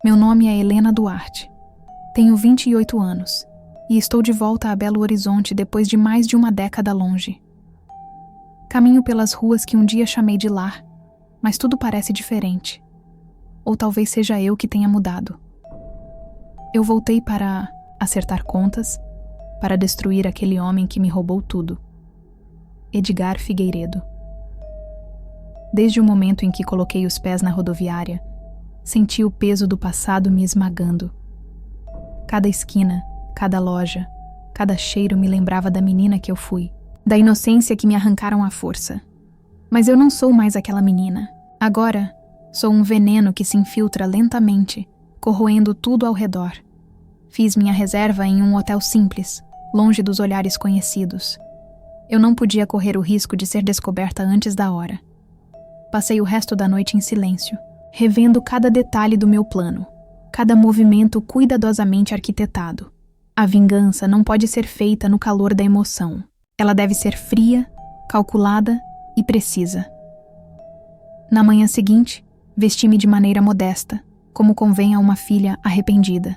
Meu nome é Helena Duarte. Tenho 28 anos e estou de volta a Belo Horizonte depois de mais de uma década longe. Caminho pelas ruas que um dia chamei de lar, mas tudo parece diferente. Ou talvez seja eu que tenha mudado. Eu voltei para acertar contas, para destruir aquele homem que me roubou tudo. Edgar Figueiredo. Desde o momento em que coloquei os pés na rodoviária, senti o peso do passado me esmagando. Cada esquina, cada loja, cada cheiro me lembrava da menina que eu fui, da inocência que me arrancaram à força. Mas eu não sou mais aquela menina. Agora, sou um veneno que se infiltra lentamente, corroendo tudo ao redor. Fiz minha reserva em um hotel simples, longe dos olhares conhecidos. Eu não podia correr o risco de ser descoberta antes da hora. Passei o resto da noite em silêncio, revendo cada detalhe do meu plano, cada movimento cuidadosamente arquitetado. A vingança não pode ser feita no calor da emoção. Ela deve ser fria, calculada e precisa. Na manhã seguinte, vesti-me de maneira modesta, como convém a uma filha arrependida.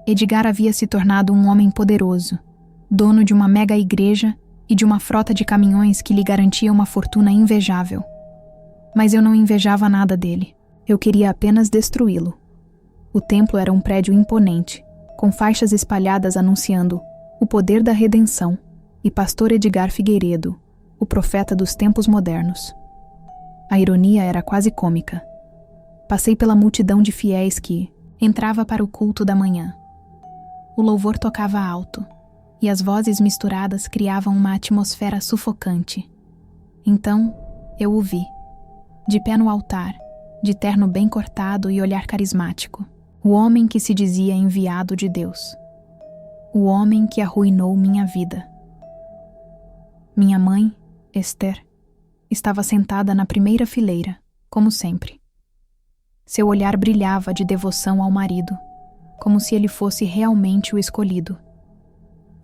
Edgar havia se tornado um homem poderoso, dono de uma mega igreja e de uma frota de caminhões que lhe garantia uma fortuna invejável. Mas eu não invejava nada dele. Eu queria apenas destruí-lo. O templo era um prédio imponente, com faixas espalhadas anunciando o poder da redenção e Pastor Edgar Figueiredo, o profeta dos tempos modernos. A ironia era quase cômica. Passei pela multidão de fiéis que entrava para o culto da manhã. O louvor tocava alto, e as vozes misturadas criavam uma atmosfera sufocante. Então, eu o vi, de pé no altar, de terno bem cortado e olhar carismático. O homem que se dizia enviado de Deus. O homem que arruinou minha vida. Minha mãe, Esther, estava sentada na primeira fileira, como sempre. Seu olhar brilhava de devoção ao marido, como se ele fosse realmente o escolhido.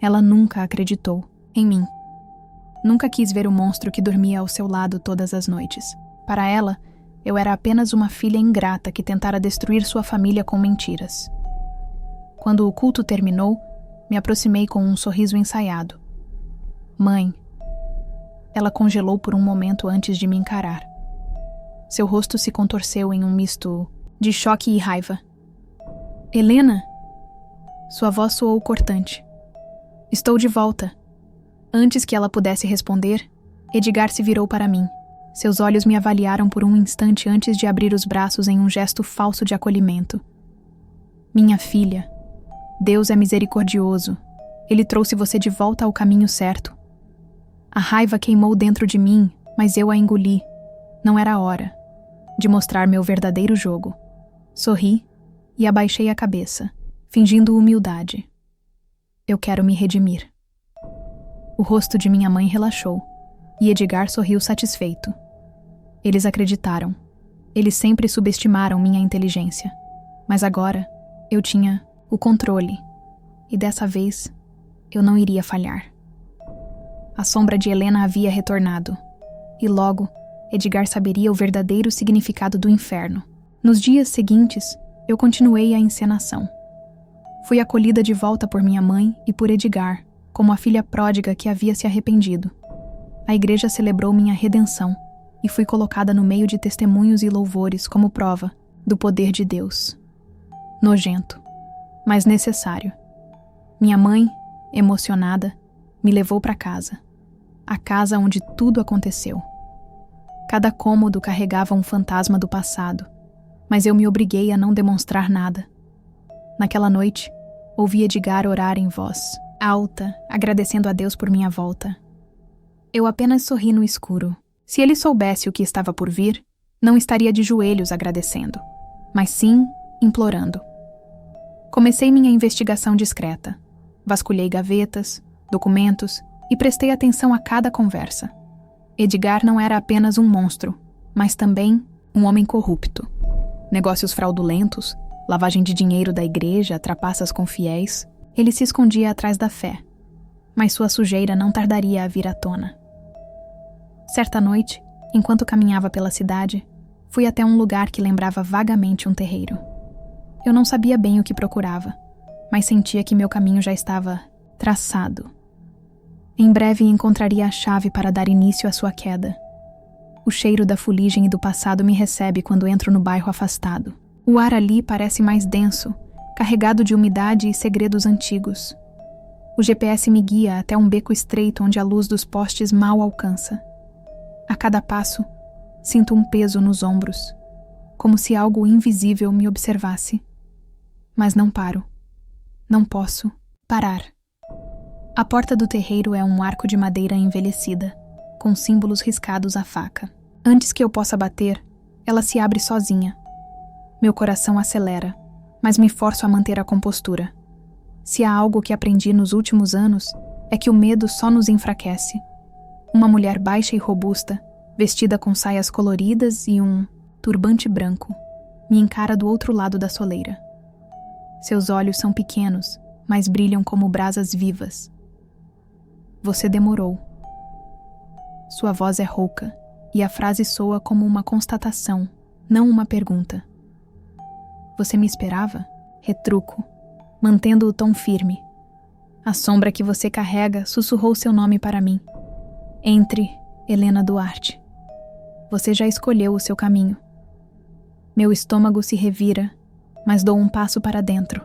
Ela nunca acreditou em mim. Nunca quis ver o monstro que dormia ao seu lado todas as noites. Para ela, eu era apenas uma filha ingrata que tentara destruir sua família com mentiras. Quando o culto terminou, me aproximei com um sorriso ensaiado. Mãe. Ela congelou por um momento antes de me encarar. Seu rosto se contorceu em um misto de choque e raiva. Helena? Sua voz soou cortante. Estou de volta. Antes que ela pudesse responder, Edgar se virou para mim. Seus olhos me avaliaram por um instante antes de abrir os braços em um gesto falso de acolhimento. Minha filha, Deus é misericordioso. Ele trouxe você de volta ao caminho certo. A raiva queimou dentro de mim, mas eu a engoli. Não era hora de mostrar meu verdadeiro jogo. Sorri e abaixei a cabeça, fingindo humildade. Eu quero me redimir. O rosto de minha mãe relaxou, e Edgar sorriu satisfeito. Eles acreditaram. Eles sempre subestimaram minha inteligência. Mas agora, eu tinha o controle. E dessa vez, eu não iria falhar. A sombra de Helena havia retornado. E logo, Edgar saberia o verdadeiro significado do inferno. Nos dias seguintes, eu continuei a encenação. Fui acolhida de volta por minha mãe e por Edgar, como a filha pródiga que havia se arrependido. A igreja celebrou minha redenção e fui colocada no meio de testemunhos e louvores como prova do poder de Deus. Nojento, mas necessário. Minha mãe, emocionada, me levou para casa. A casa onde tudo aconteceu. Cada cômodo carregava um fantasma do passado, mas eu me obriguei a não demonstrar nada. Naquela noite, ouvi Edgar orar em voz alta, agradecendo a Deus por minha volta. Eu apenas sorri no escuro. Se ele soubesse o que estava por vir, não estaria de joelhos agradecendo, mas sim implorando. Comecei minha investigação discreta. Vasculhei gavetas, documentos e prestei atenção a cada conversa. Edgar não era apenas um monstro, mas também um homem corrupto. Negócios fraudulentos, lavagem de dinheiro da igreja, trapaças com fiéis. Ele se escondia atrás da fé, mas sua sujeira não tardaria a vir à tona. Certa noite, enquanto caminhava pela cidade, fui até um lugar que lembrava vagamente um terreiro. Eu não sabia bem o que procurava, mas sentia que meu caminho já estava traçado. Em breve encontraria a chave para dar início à sua queda. O cheiro da fuligem e do passado me recebe quando entro no bairro afastado. O ar ali parece mais denso, carregado de umidade e segredos antigos. O GPS me guia até um beco estreito onde a luz dos postes mal alcança. A cada passo, sinto um peso nos ombros, como se algo invisível me observasse. Mas não paro. Não posso parar. A porta do terreiro é um arco de madeira envelhecida, com símbolos riscados à faca. Antes que eu possa bater, ela se abre sozinha. Meu coração acelera, mas me forço a manter a compostura. Se há algo que aprendi nos últimos anos, é que o medo só nos enfraquece. Uma mulher baixa e robusta, vestida com saias coloridas e um turbante branco, me encara do outro lado da soleira. Seus olhos são pequenos, mas brilham como brasas vivas. Você demorou. Sua voz é rouca, e a frase soa como uma constatação, não uma pergunta. Você me esperava? Retruco, mantendo o tom firme. A sombra que você carrega sussurrou seu nome para mim. Entre, Helena Duarte. Você já escolheu o seu caminho. Meu estômago se revira, mas dou um passo para dentro.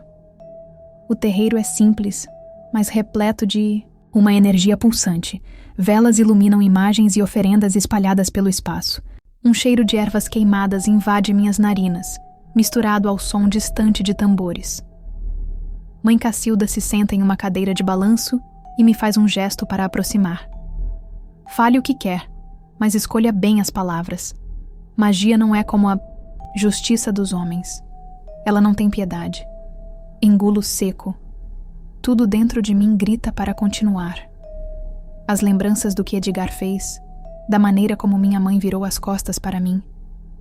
O terreiro é simples, mas repleto de uma energia pulsante. Velas iluminam imagens e oferendas espalhadas pelo espaço. Um cheiro de ervas queimadas invade minhas narinas, misturado ao som distante de tambores. Mãe Cacilda se senta em uma cadeira de balanço e me faz um gesto para aproximar. Fale o que quer, mas escolha bem as palavras. Magia não é como a justiça dos homens. Ela não tem piedade. Engulo seco. Tudo dentro de mim grita para continuar. As lembranças do que Edgar fez, da maneira como minha mãe virou as costas para mim,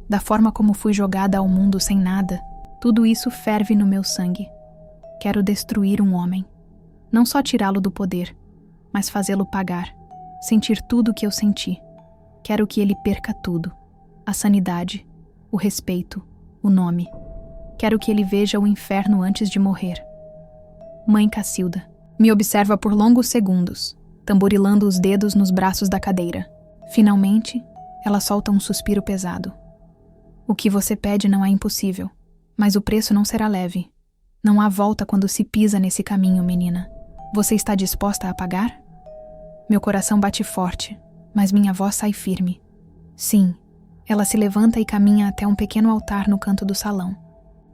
da forma como fui jogada ao mundo sem nada, tudo isso ferve no meu sangue. Quero destruir um homem. Não só tirá-lo do poder, mas fazê-lo pagar. Sentir tudo o que eu senti. Quero que ele perca tudo. A sanidade, o respeito, o nome. Quero que ele veja o inferno antes de morrer. Mãe Cacilda me observa por longos segundos, tamborilando os dedos nos braços da cadeira. Finalmente, ela solta um suspiro pesado. O que você pede não é impossível, mas o preço não será leve. Não há volta quando se pisa nesse caminho, menina. Você está disposta a pagar? Meu coração bate forte, mas minha voz sai firme. Sim, ela se levanta e caminha até um pequeno altar no canto do salão.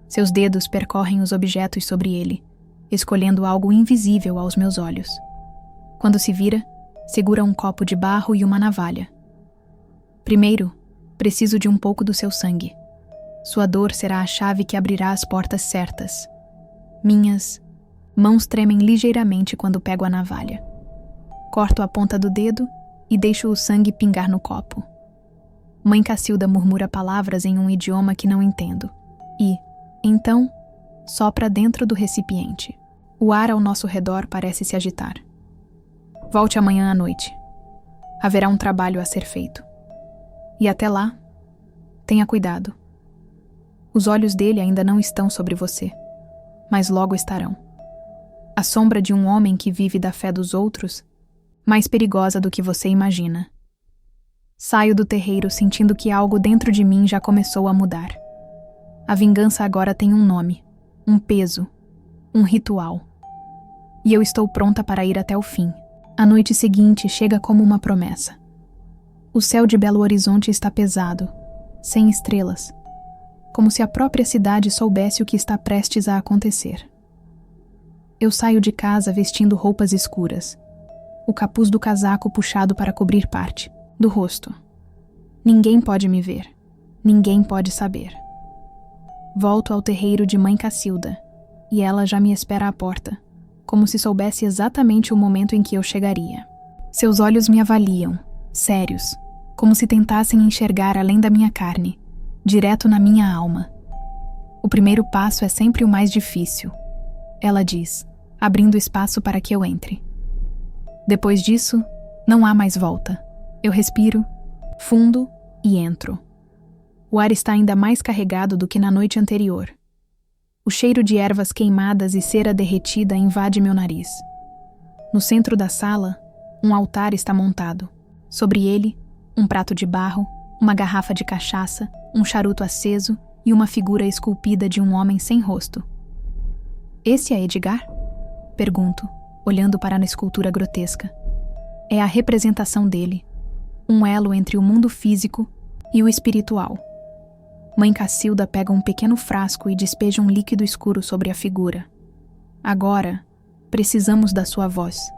Seus dedos percorrem os objetos sobre ele, escolhendo algo invisível aos meus olhos. Quando se vira, segura um copo de barro e uma navalha. Primeiro, preciso de um pouco do seu sangue. Sua dor será a chave que abrirá as portas certas. Minhas mãos tremem ligeiramente quando pego a navalha. Corto a ponta do dedo e deixo o sangue pingar no copo. Mãe Cacilda murmura palavras em um idioma que não entendo. E, então, sopra dentro do recipiente. O ar ao nosso redor parece se agitar. Volte amanhã à noite. Haverá um trabalho a ser feito. E até lá, tenha cuidado. Os olhos dele ainda não estão sobre você, mas logo estarão. A sombra de um homem que vive da fé dos outros, mais perigosa do que você imagina. Saio do terreiro sentindo que algo dentro de mim já começou a mudar. A vingança agora tem um nome, um peso, um ritual. E eu estou pronta para ir até o fim. A noite seguinte chega como uma promessa. O céu de Belo Horizonte está pesado, sem estrelas, como se a própria cidade soubesse o que está prestes a acontecer. Eu saio de casa vestindo roupas escuras, o capuz do casaco puxado para cobrir parte do rosto. Ninguém pode me ver, ninguém pode saber. Volto ao terreiro de Mãe Cacilda, e ela já me espera à porta, como se soubesse exatamente o momento em que eu chegaria. Seus olhos me avaliam, sérios, como se tentassem enxergar além da minha carne, direto na minha alma. O primeiro passo é sempre o mais difícil, ela diz, abrindo espaço para que eu entre. Depois disso, não há mais volta. Eu respiro, fundo e entro. O ar está ainda mais carregado do que na noite anterior. O cheiro de ervas queimadas e cera derretida invade meu nariz. No centro da sala, um altar está montado. Sobre ele, um prato de barro, uma garrafa de cachaça, um charuto aceso e uma figura esculpida de um homem sem rosto. Esse é Edgar? Pergunto, olhando para a escultura grotesca. É a representação dele, um elo entre o mundo físico e o espiritual. Mãe Cacilda pega um pequeno frasco e despeja um líquido escuro sobre a figura. Agora, precisamos da sua voz.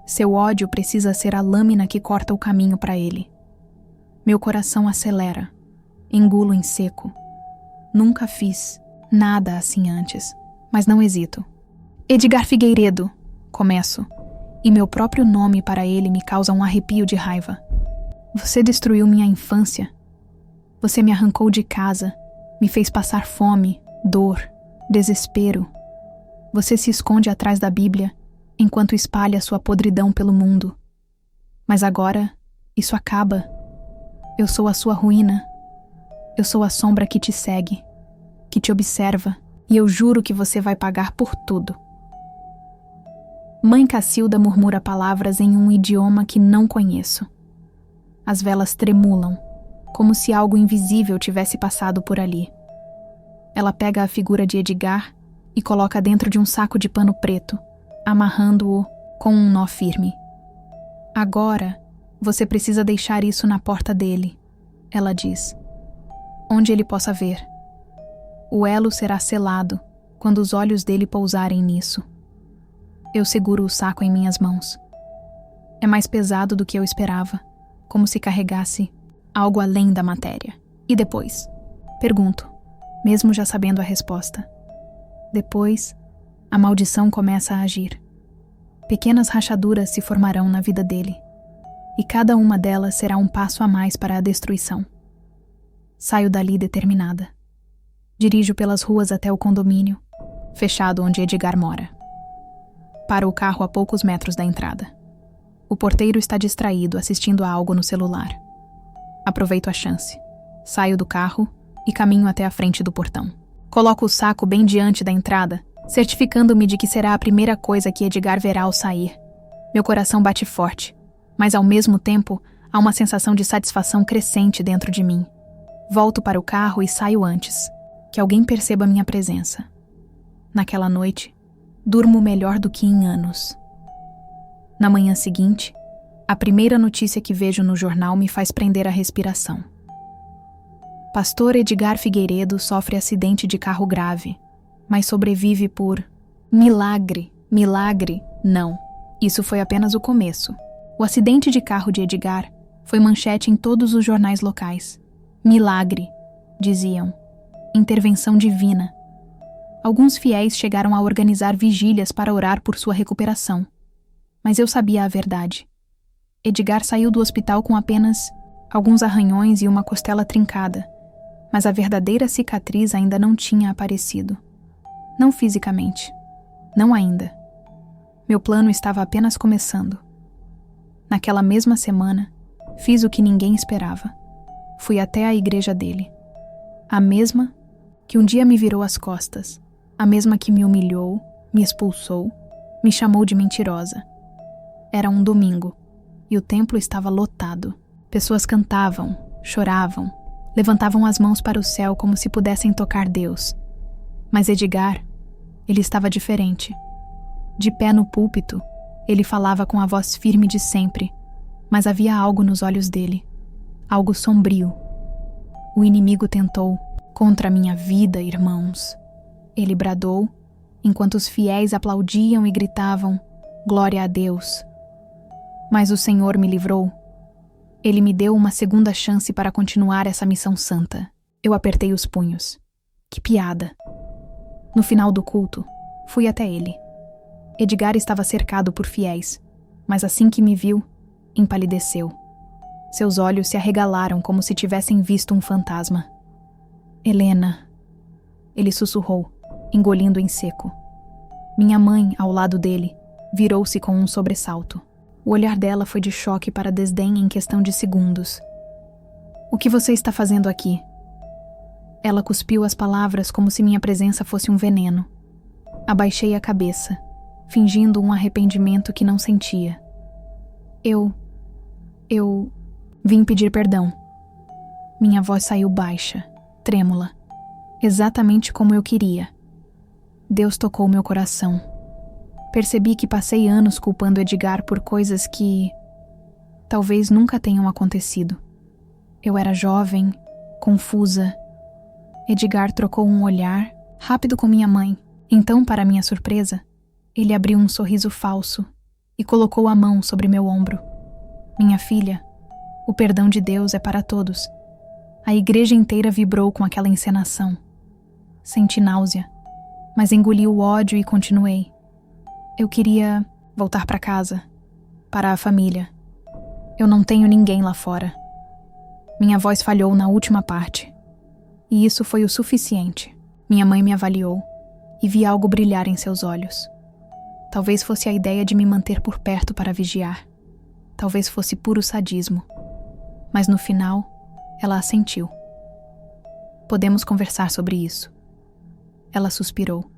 Seu ódio precisa ser a lâmina que corta o caminho para ele. Meu coração acelera. Engulo em seco. Nunca fiz nada assim antes, mas não hesito. Edgar Figueiredo, começo, e meu próprio nome para ele me causa um arrepio de raiva. Você destruiu minha infância. Você me arrancou de casa, me fez passar fome, dor, desespero. Você se esconde atrás da Bíblia, enquanto espalha sua podridão pelo mundo. Mas agora, isso acaba. Eu sou a sua ruína. Eu sou a sombra que te segue, que te observa, e eu juro que você vai pagar por tudo. Mãe Cacilda murmura palavras em um idioma que não conheço. As velas tremulam, como se algo invisível tivesse passado por ali. Ela pega a figura de Edgar e coloca dentro de um saco de pano preto, amarrando-o com um nó firme. Agora, você precisa deixar isso na porta dele, ela diz, onde ele possa ver. O elo será selado quando os olhos dele pousarem nisso. Eu seguro o saco em minhas mãos. É mais pesado do que eu esperava, como se carregasse algo além da matéria. E depois? Pergunto, mesmo já sabendo a resposta. Depois, a maldição começa a agir. Pequenas rachaduras se formarão na vida dele, e cada uma delas será um passo a mais para a destruição. Saio dali determinada. Dirijo pelas ruas até o condomínio, fechado onde Edgar mora. Paro o carro a poucos metros da entrada. O porteiro está distraído assistindo a algo no celular. Aproveito a chance. Saio do carro e caminho até a frente do portão. Coloco o saco bem diante da entrada, certificando-me de que será a primeira coisa que Edgar verá ao sair. Meu coração bate forte, mas ao mesmo tempo há uma sensação de satisfação crescente dentro de mim. Volto para o carro e saio antes que alguém perceba minha presença. Naquela noite, durmo melhor do que em anos. Na manhã seguinte, a primeira notícia que vejo no jornal me faz prender a respiração. Pastor Edgar Figueiredo sofre acidente de carro grave, mas sobrevive por milagre. Milagre? Não. Isso foi apenas o começo. O acidente de carro de Edgar foi manchete em todos os jornais locais. Milagre, diziam. Intervenção divina. Alguns fiéis chegaram a organizar vigílias para orar por sua recuperação. Mas eu sabia a verdade. Edgar saiu do hospital com apenas alguns arranhões e uma costela trincada, mas a verdadeira cicatriz ainda não tinha aparecido. Não fisicamente. Não ainda. Meu plano estava apenas começando. Naquela mesma semana, fiz o que ninguém esperava. Fui até a igreja dele. A mesma que um dia me virou as costas. A mesma que me humilhou, me expulsou, me chamou de mentirosa. Era um domingo, e o templo estava lotado. Pessoas cantavam, choravam, levantavam as mãos para o céu como se pudessem tocar Deus. Mas Edgar, ele estava diferente. De pé no púlpito, ele falava com a voz firme de sempre, mas havia algo nos olhos dele, algo sombrio. O inimigo tentou, contra a minha vida, irmãos. Ele bradou, enquanto os fiéis aplaudiam e gritavam, glória a Deus. Mas o Senhor me livrou. Ele me deu uma segunda chance para continuar essa missão santa. Eu apertei os punhos. Que piada. No final do culto, fui até ele. Edgar estava cercado por fiéis, mas assim que me viu, empalideceu. Seus olhos se arregalaram como se tivessem visto um fantasma. Helena, ele sussurrou, engolindo em seco. Minha mãe, ao lado dele, virou-se com um sobressalto. O olhar dela foi de choque para desdém em questão de segundos. O que você está fazendo aqui? Ela cuspiu as palavras como se minha presença fosse um veneno. Abaixei a cabeça, fingindo um arrependimento que não sentia. Eu vim pedir perdão. Minha voz saiu baixa, trêmula, exatamente como eu queria. Deus tocou meu coração. Percebi que passei anos culpando Edgar por coisas que talvez nunca tenham acontecido. Eu era jovem, confusa. Edgar trocou um olhar rápido com minha mãe. Então, para minha surpresa, ele abriu um sorriso falso e colocou a mão sobre meu ombro. Minha filha, o perdão de Deus é para todos. A igreja inteira vibrou com aquela encenação. Senti náusea, mas engoli o ódio e continuei. Eu queria voltar para casa, para a família. Eu não tenho ninguém lá fora. Minha voz falhou na última parte. E isso foi o suficiente. Minha mãe me avaliou e vi algo brilhar em seus olhos. Talvez fosse a ideia de me manter por perto para vigiar. Talvez fosse puro sadismo. Mas no final, ela assentiu. Podemos conversar sobre isso. Ela suspirou.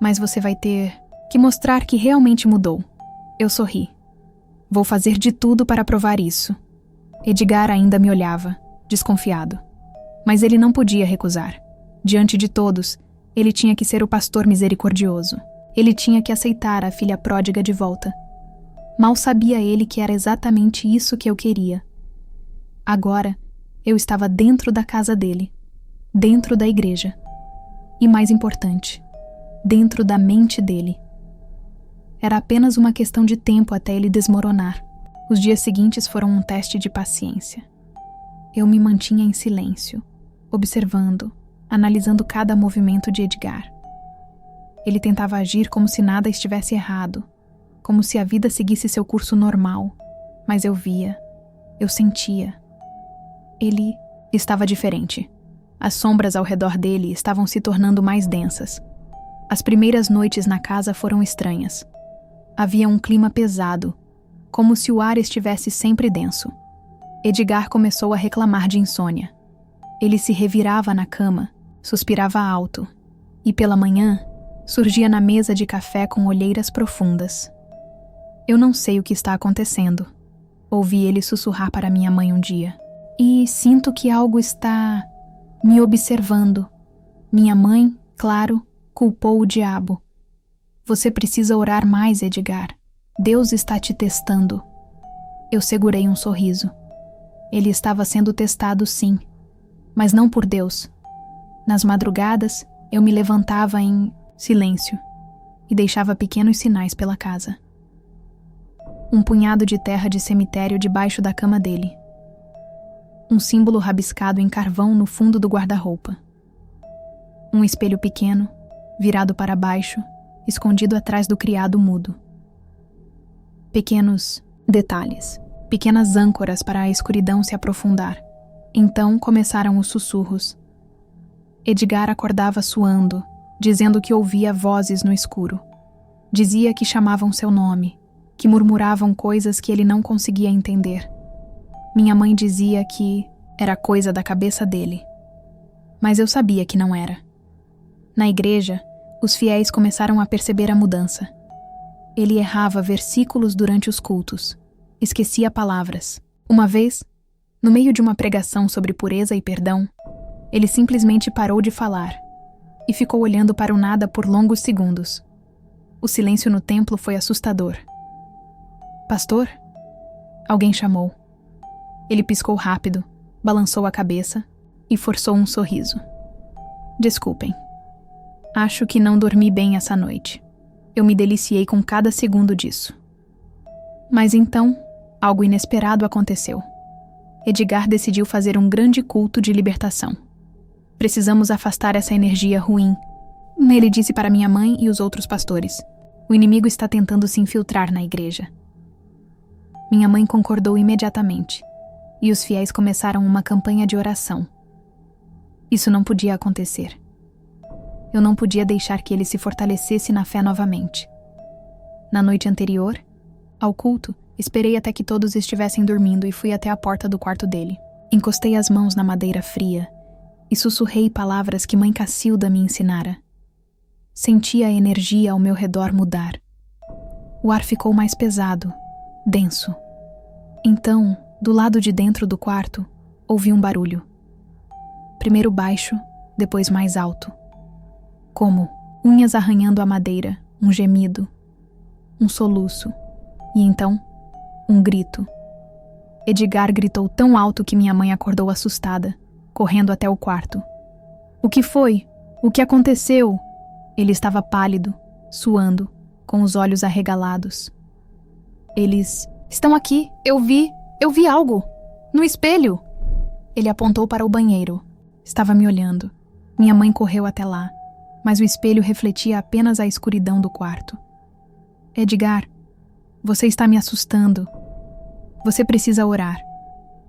Mas você vai ter que mostrar que realmente mudou. Eu sorri. Vou fazer de tudo para provar isso. Edgar ainda me olhava, desconfiado. Mas ele não podia recusar. Diante de todos, ele tinha que ser o pastor misericordioso. Ele tinha que aceitar a filha pródiga de volta. Mal sabia ele que era exatamente isso que eu queria. Agora, eu estava dentro da casa dele, dentro da igreja. E mais importante, dentro da mente dele. Era apenas uma questão de tempo até ele desmoronar. Os dias seguintes foram um teste de paciência. Eu me mantinha em silêncio, observando, analisando cada movimento de Edgar. Ele tentava agir como se nada estivesse errado, como se a vida seguisse seu curso normal, mas eu via, eu sentia. Ele estava diferente. As sombras ao redor dele estavam se tornando mais densas. As primeiras noites na casa foram estranhas. Havia um clima pesado, como se o ar estivesse sempre denso. Edgar começou a reclamar de insônia. Ele se revirava na cama, suspirava alto, e pela manhã surgia na mesa de café com olheiras profundas. Eu não sei o que está acontecendo. Ouvi ele sussurrar para minha mãe um dia. E sinto que algo está me observando. Minha mãe, claro, culpou o diabo. Você precisa orar mais, Edgar. Deus está te testando. Eu segurei um sorriso. Ele estava sendo testado, sim, mas não por Deus. Nas madrugadas, eu me levantava em silêncio e deixava pequenos sinais pela casa. Um punhado de terra de cemitério debaixo da cama dele. Um símbolo rabiscado em carvão no fundo do guarda-roupa. Um espelho pequeno, virado para baixo, escondido atrás do criado mudo. Pequenos detalhes, pequenas âncoras para a escuridão se aprofundar. Então começaram os sussurros. Edgar acordava suando, dizendo que ouvia vozes no escuro. Dizia que chamavam seu nome, que murmuravam coisas que ele não conseguia entender. Minha mãe dizia que era coisa da cabeça dele. Mas eu sabia que não era. Na igreja, os fiéis começaram a perceber a mudança. Ele errava versículos durante os cultos. Esquecia palavras. Uma vez, no meio de uma pregação sobre pureza e perdão, ele simplesmente parou de falar e ficou olhando para o nada por longos segundos. O silêncio no templo foi assustador. Pastor? Alguém chamou. Ele piscou rápido, balançou a cabeça e forçou um sorriso. Desculpem. Acho que não dormi bem essa noite. Eu me deliciei com cada segundo disso. Mas então, algo inesperado aconteceu. Edgar decidiu fazer um grande culto de libertação. Precisamos afastar essa energia ruim. Ele disse para minha mãe e os outros pastores. O inimigo está tentando se infiltrar na igreja. Minha mãe concordou imediatamente, e os fiéis começaram uma campanha de oração. Isso não podia acontecer. Eu não podia deixar que ele se fortalecesse na fé novamente. Na noite anterior, ao culto, esperei até que todos estivessem dormindo e fui até a porta do quarto dele. Encostei as mãos na madeira fria e sussurrei palavras que mãe Cacilda me ensinara. Senti a energia ao meu redor mudar. O ar ficou mais pesado, denso. Então, do lado de dentro do quarto, ouvi um barulho. Primeiro baixo, depois mais alto. Como unhas arranhando a madeira, um gemido, um soluço, e então, um grito. Edgar gritou tão alto que minha mãe acordou assustada, correndo até o quarto. O que foi? O que aconteceu? Ele estava pálido, suando, com os olhos arregalados. Eles estão aqui, eu vi algo, no espelho. Ele apontou para o banheiro. Estava me olhando. Minha mãe correu até lá, mas o espelho refletia apenas a escuridão do quarto. Edgar, você está me assustando. Você precisa orar.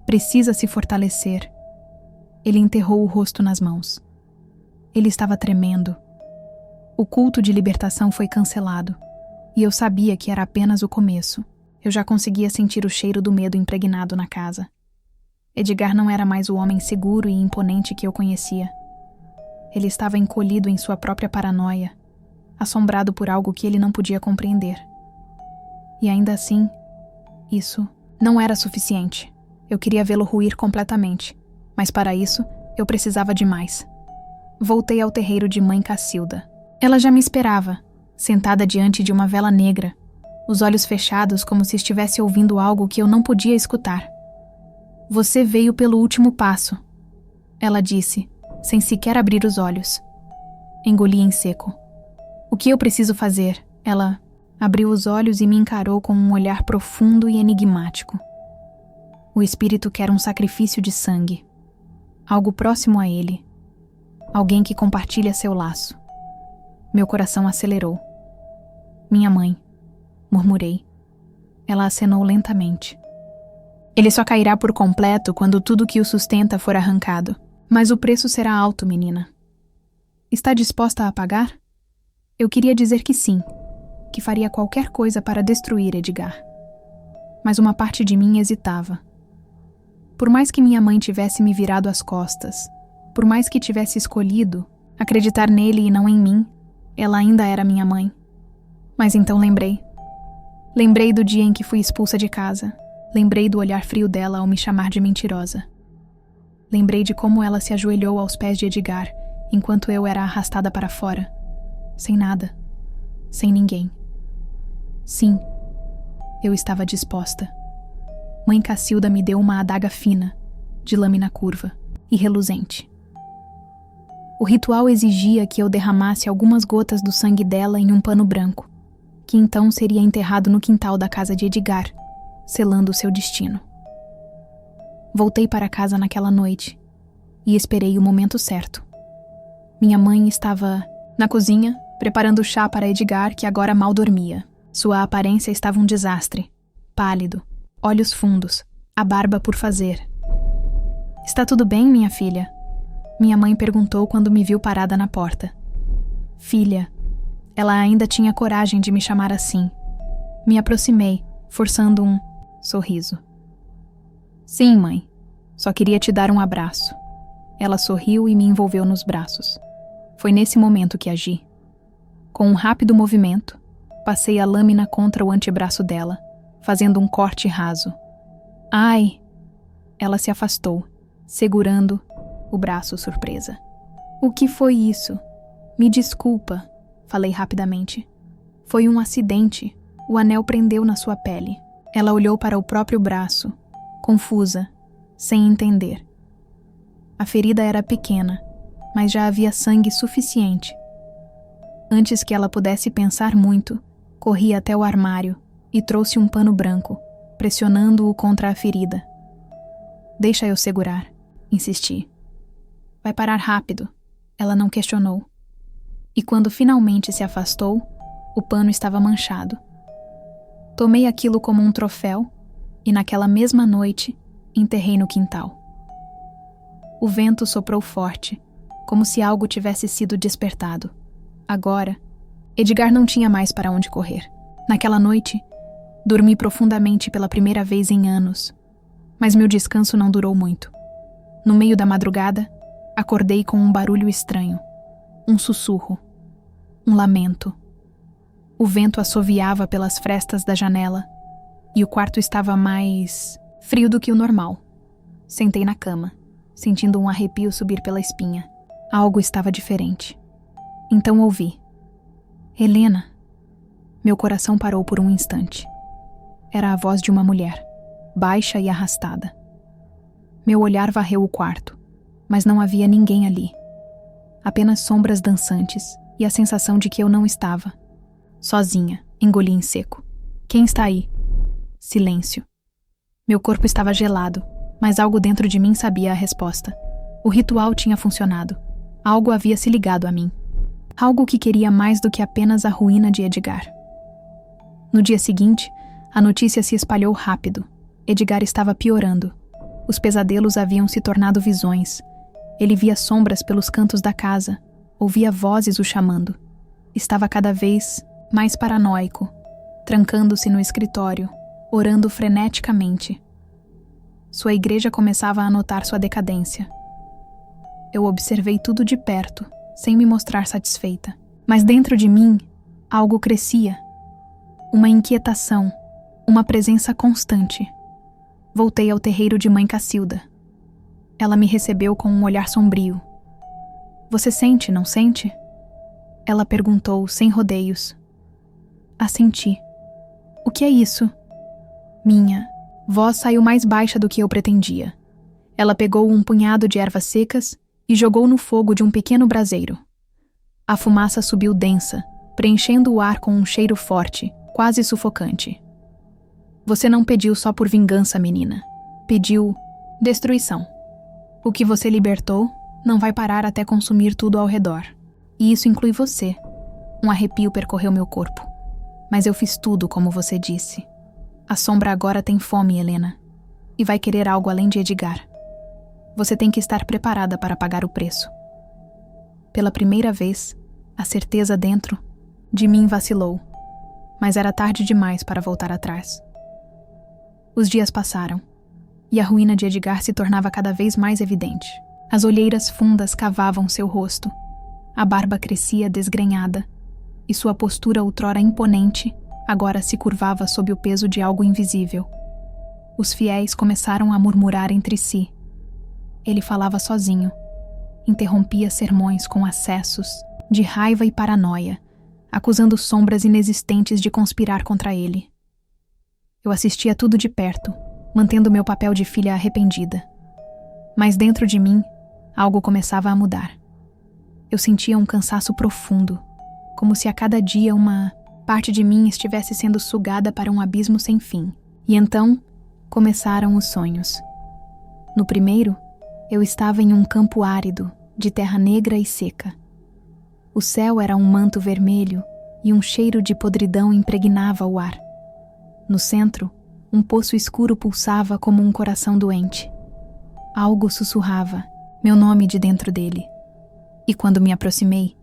Precisa se fortalecer. Ele enterrou o rosto nas mãos. Ele estava tremendo. O culto de libertação foi cancelado, e eu sabia que era apenas o começo. Eu já conseguia sentir o cheiro do medo impregnado na casa. Edgar não era mais o homem seguro e imponente que eu conhecia. Ele estava encolhido em sua própria paranoia, assombrado por algo que ele não podia compreender. E ainda assim, isso não era suficiente. Eu queria vê-lo ruir completamente, mas para isso, eu precisava de mais. Voltei ao terreiro de mãe Cacilda. Ela já me esperava, sentada diante de uma vela negra, os olhos fechados como se estivesse ouvindo algo que eu não podia escutar. Você veio pelo último passo, ela disse, sem sequer abrir os olhos. Engoli em seco. O que eu preciso fazer? Ela abriu os olhos e me encarou com um olhar profundo e enigmático. O espírito quer um sacrifício de sangue. Algo próximo a ele. Alguém que compartilha seu laço. Meu coração acelerou. Minha mãe, murmurei. Ela acenou lentamente. Ele só cairá por completo quando tudo que o sustenta for arrancado. Mas o preço será alto, menina. Está disposta a pagar? Eu queria dizer que sim, que faria qualquer coisa para destruir Edgar. Mas uma parte de mim hesitava. Por mais que minha mãe tivesse me virado as costas, por mais que tivesse escolhido acreditar nele e não em mim, ela ainda era minha mãe. Mas então lembrei. Lembrei do dia em que fui expulsa de casa. Lembrei do olhar frio dela ao me chamar de mentirosa. Lembrei de como ela se ajoelhou aos pés de Edgar, enquanto eu era arrastada para fora. Sem nada. Sem ninguém. Sim, eu estava disposta. Mãe Cacilda me deu uma adaga fina, de lâmina curva e reluzente. O ritual exigia que eu derramasse algumas gotas do sangue dela em um pano branco, que então seria enterrado no quintal da casa de Edgar, selando o seu destino. Voltei para casa naquela noite e esperei o momento certo. Minha mãe estava na cozinha, preparando chá para Edgar, que agora mal dormia. Sua aparência estava um desastre. Pálido, olhos fundos, a barba por fazer. Está tudo bem, minha filha? Minha mãe perguntou quando me viu parada na porta. Filha. Ela ainda tinha coragem de me chamar assim. Me aproximei, forçando um sorriso. Sim, mãe. Só queria te dar um abraço. Ela sorriu e me envolveu nos braços. Foi nesse momento que agi. Com um rápido movimento, passei a lâmina contra o antebraço dela, fazendo um corte raso. Ai! Ela se afastou, segurando o braço surpresa. O que foi isso? Me desculpa, falei rapidamente. Foi um acidente. O anel prendeu na sua pele. Ela olhou para o próprio braço, confusa, sem entender. A ferida era pequena, mas já havia sangue suficiente. Antes que ela pudesse pensar muito, corri até o armário e trouxe um pano branco, pressionando-o contra a ferida. Deixa eu segurar, insisti. Vai parar rápido, ela não questionou. E quando finalmente se afastou, o pano estava manchado. Tomei aquilo como um troféu e naquela mesma noite enterrei no quintal. O vento soprou forte, como se algo tivesse sido despertado. Agora, Edgar não tinha mais para onde correr. Naquela noite, dormi profundamente pela primeira vez em anos, mas meu descanso não durou muito. No meio da madrugada, Acordei com um barulho estranho, um sussurro, um lamento. O vento assoviava pelas frestas da janela e o quarto estava mais frio do que o normal. Sentei na cama, sentindo um arrepio subir pela espinha. Algo estava diferente. Então ouvi: Helena. Meu coração parou por um instante. Era a voz de uma mulher, baixa e arrastada. Meu olhar varreu o quarto, mas não havia ninguém ali. Apenas sombras dançantes e a sensação de que eu não estava. Sozinha, engoli em seco. Quem está aí? Silêncio. Meu corpo estava gelado, mas algo dentro de mim sabia a resposta. O ritual tinha funcionado. Algo havia se ligado a mim. Algo que queria mais do que apenas a ruína de Edgar. No dia seguinte, a notícia se espalhou rápido. Edgar estava piorando. Os pesadelos haviam se tornado visões. Ele via sombras pelos cantos da casa, ouvia vozes o chamando. Estava cada vez mais paranoico, trancando-se no escritório, orando freneticamente. Sua igreja começava a notar sua decadência. Eu observei tudo de perto, sem me mostrar satisfeita. Mas dentro de mim, algo crescia. Uma inquietação, uma presença constante. Voltei ao terreiro de mãe Cacilda. Ela me recebeu com um olhar sombrio. Você sente, não sente? Ela perguntou, sem rodeios. Assenti. O que é isso? Minha voz saiu mais baixa do que eu pretendia. Ela pegou um punhado de ervas secas e jogou no fogo de um pequeno braseiro. A fumaça subiu densa, preenchendo o ar com um cheiro forte, quase sufocante. Você não pediu só por vingança, menina. Pediu destruição. O que você libertou não vai parar até consumir tudo ao redor. E isso inclui você. Um arrepio percorreu meu corpo. Mas eu fiz tudo como você disse. A sombra agora tem fome, Helena. E vai querer algo além de Edgar. Você tem que estar preparada para pagar o preço. Pela primeira vez, a certeza dentro de mim vacilou. Mas era tarde demais para voltar atrás. Os dias passaram, e a ruína de Edgar se tornava cada vez mais evidente. As olheiras fundas cavavam seu rosto, a barba crescia desgrenhada, e sua postura outrora imponente agora se curvava sob o peso de algo invisível. Os fiéis começaram a murmurar entre si. Ele falava sozinho, interrompia sermões com acessos de raiva e paranoia, acusando sombras inexistentes de conspirar contra ele. Eu assistia tudo de perto, mantendo meu papel de filha arrependida. Mas dentro de mim, algo começava a mudar. Eu sentia um cansaço profundo, como se a cada dia uma parte de mim estivesse sendo sugada para um abismo sem fim. E então, começaram os sonhos. No primeiro, eu estava em um campo árido, de terra negra e seca. O céu era um manto vermelho e um cheiro de podridão impregnava o ar. No centro, um poço escuro pulsava como um coração doente. Algo sussurrava meu nome de dentro dele. E quando me aproximei,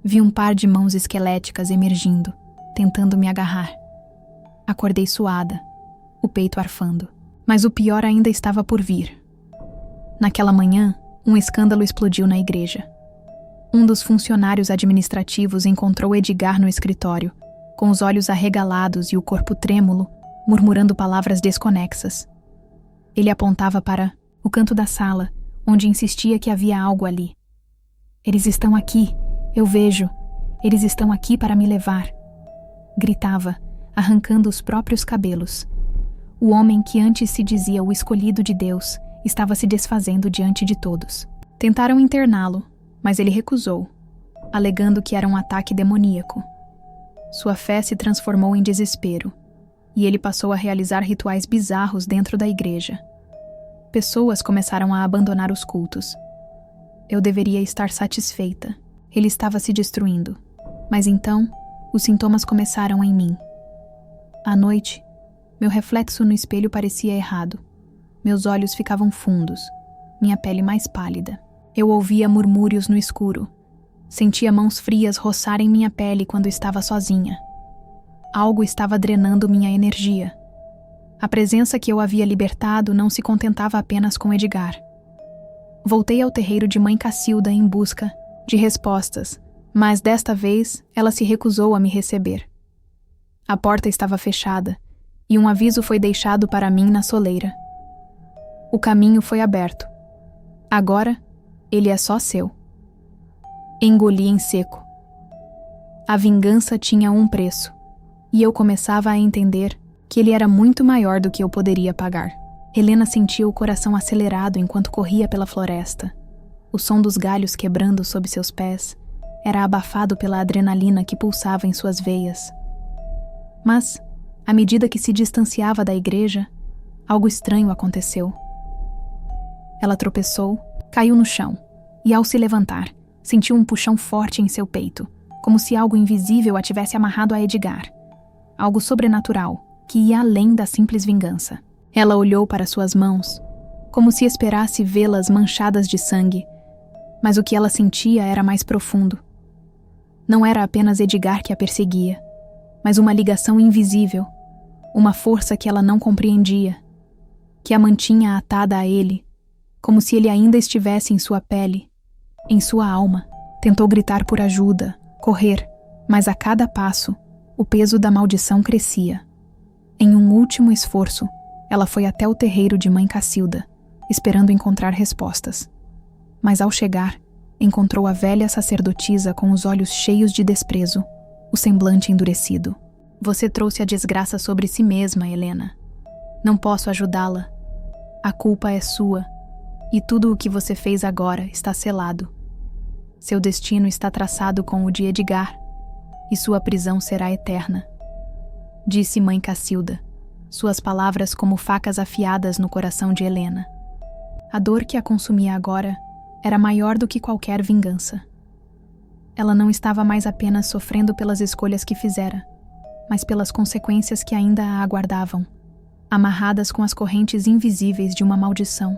vi um par de mãos esqueléticas emergindo, tentando me agarrar. Acordei suada, o peito arfando. Mas o pior ainda estava por vir. Naquela manhã, um escândalo explodiu na igreja. Um dos funcionários administrativos encontrou Edgar no escritório, com os olhos arregalados e o corpo trêmulo, murmurando palavras desconexas. Ele apontava para o canto da sala, onde insistia que havia algo ali. Eles estão aqui, eu vejo. Eles estão aqui para me levar. Gritava, arrancando os próprios cabelos. O homem que antes se dizia o escolhido de Deus estava se desfazendo diante de todos. Tentaram interná-lo, mas ele recusou, alegando que era um ataque demoníaco. Sua fé se transformou em desespero, e ele passou a realizar rituais bizarros dentro da igreja. Pessoas começaram a abandonar os cultos. Eu deveria estar satisfeita. Ele estava se destruindo. Mas então, os sintomas começaram em mim. À noite, meu reflexo no espelho parecia errado. Meus olhos ficavam fundos, minha pele mais pálida. Eu ouvia murmúrios no escuro. Sentia mãos frias roçarem minha pele quando estava sozinha. Algo estava drenando minha energia. A presença que eu havia libertado não se contentava apenas com Edgar. Voltei ao terreiro de Mãe Cacilda em busca de respostas, mas desta vez ela se recusou a me receber. A porta estava fechada e um aviso foi deixado para mim na soleira. O caminho foi aberto. Agora, ele é só seu. Engoli em seco. A vingança tinha um preço, e eu começava a entender que ele era muito maior do que eu poderia pagar. Helena sentia o coração acelerado enquanto corria pela floresta. O som dos galhos quebrando sob seus pés era abafado pela adrenalina que pulsava em suas veias. Mas, à medida que se distanciava da igreja, algo estranho aconteceu. Ela tropeçou, caiu no chão, e ao se levantar, sentiu um puxão forte em seu peito, como se algo invisível a tivesse amarrado a Edgar. Algo sobrenatural, que ia além da simples vingança. Ela olhou para suas mãos, como se esperasse vê-las manchadas de sangue, mas o que ela sentia era mais profundo. Não era apenas Edgar que a perseguia, mas uma ligação invisível, uma força que ela não compreendia, que a mantinha atada a ele, como se ele ainda estivesse em sua pele, em sua alma. Tentou gritar por ajuda, correr, mas a cada passo, o peso da maldição crescia. Em um último esforço, ela foi até o terreiro de Mãe Cacilda, esperando encontrar respostas. Mas ao chegar, encontrou a velha sacerdotisa com os olhos cheios de desprezo, o semblante endurecido. Você trouxe a desgraça sobre si mesma, Helena. Não posso ajudá-la. A culpa é sua, e tudo o que você fez agora está selado. Seu destino está traçado com o de Edgar, e sua prisão será eterna. Disse Mãe Cacilda, suas palavras como facas afiadas no coração de Helena. A dor que a consumia agora era maior do que qualquer vingança. Ela não estava mais apenas sofrendo pelas escolhas que fizera, mas pelas consequências que ainda a aguardavam, amarradas com as correntes invisíveis de uma maldição.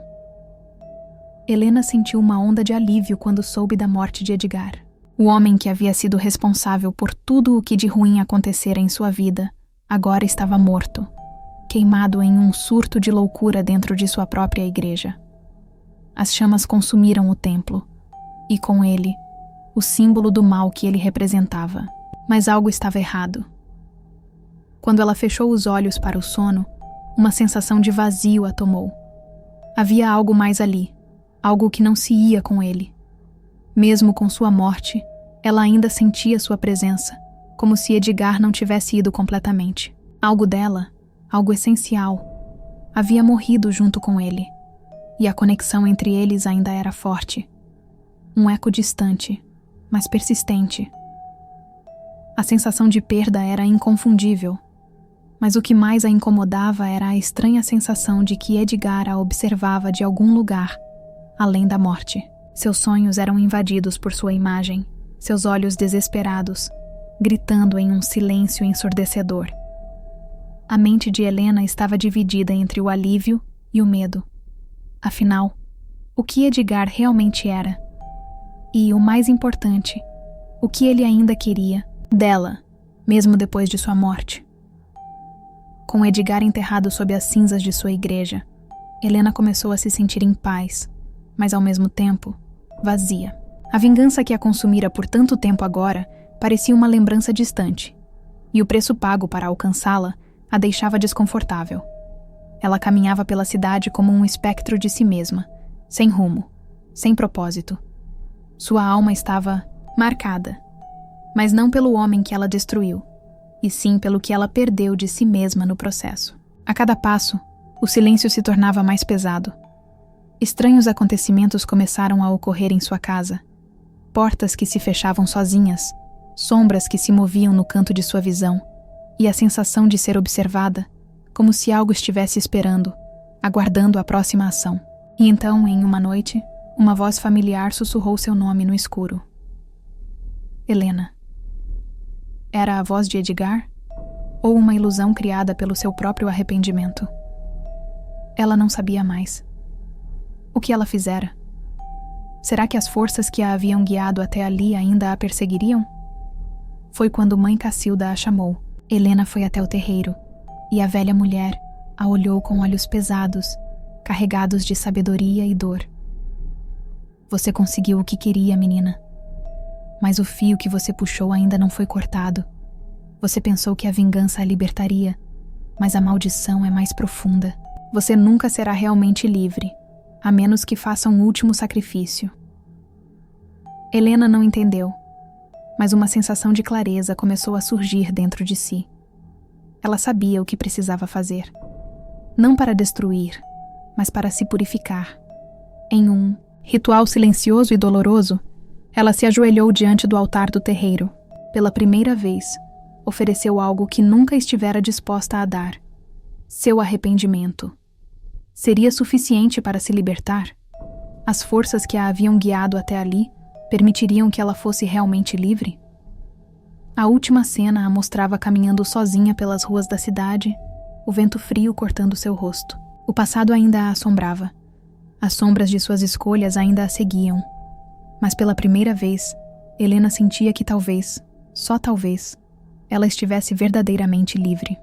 Helena sentiu uma onda de alívio quando soube da morte de Edgar. O homem que havia sido responsável por tudo o que de ruim acontecera em sua vida, agora estava morto, queimado em um surto de loucura dentro de sua própria igreja. As chamas consumiram o templo, e com ele, o símbolo do mal que ele representava. Mas algo estava errado. Quando ela fechou os olhos para o sono, uma sensação de vazio a tomou. Havia algo mais ali, algo que não se ia com ele. Mesmo com sua morte, ela ainda sentia sua presença, como se Edgar não tivesse ido completamente. Algo dela, algo essencial, havia morrido junto com ele, e a conexão entre eles ainda era forte. Um eco distante, mas persistente. A sensação de perda era inconfundível, mas o que mais a incomodava era a estranha sensação de que Edgar a observava de algum lugar, além da morte. Seus sonhos eram invadidos por sua imagem, seus olhos desesperados, gritando em um silêncio ensurdecedor. A mente de Helena estava dividida entre o alívio e o medo. Afinal, o que Edgar realmente era? E, o mais importante, o que ele ainda queria dela, mesmo depois de sua morte? Com Edgar enterrado sob as cinzas de sua igreja, Helena começou a se sentir em paz, mas ao mesmo tempo, vazia. A vingança que a consumira por tanto tempo agora parecia uma lembrança distante, e o preço pago para alcançá-la a deixava desconfortável. Ela caminhava pela cidade como um espectro de si mesma, sem rumo, sem propósito. Sua alma estava marcada, mas não pelo homem que ela destruiu, e sim pelo que ela perdeu de si mesma no processo. A cada passo, o silêncio se tornava mais pesado. Estranhos acontecimentos começaram a ocorrer em sua casa. Portas que se fechavam sozinhas, sombras que se moviam no canto de sua visão, e a sensação de ser observada, como se algo estivesse esperando, aguardando a próxima ação. E então, em uma noite, uma voz familiar sussurrou seu nome no escuro. Helena. Era a voz de Edgar? Ou uma ilusão criada pelo seu próprio arrependimento? Ela não sabia mais. O que ela fizera? Será que as forças que a haviam guiado até ali ainda a perseguiriam? Foi quando Mãe Cacilda a chamou. Helena foi até o terreiro, e a velha mulher a olhou com olhos pesados, carregados de sabedoria e dor. Você conseguiu o que queria, menina. Mas o fio que você puxou ainda não foi cortado. Você pensou que a vingança a libertaria, mas a maldição é mais profunda. Você nunca será realmente livre, a menos que faça um último sacrifício. Helena não entendeu, mas uma sensação de clareza começou a surgir dentro de si. Ela sabia o que precisava fazer. Não para destruir, mas para se purificar. Em um ritual silencioso e doloroso, ela se ajoelhou diante do altar do terreiro. Pela primeira vez, ofereceu algo que nunca estivera disposta a dar: seu arrependimento. Seria suficiente para se libertar? As forças que a haviam guiado até ali permitiriam que ela fosse realmente livre? A última cena a mostrava caminhando sozinha pelas ruas da cidade, o vento frio cortando seu rosto. O passado ainda a assombrava. As sombras de suas escolhas ainda a seguiam. Mas pela primeira vez, Helena sentia que talvez, só talvez, ela estivesse verdadeiramente livre.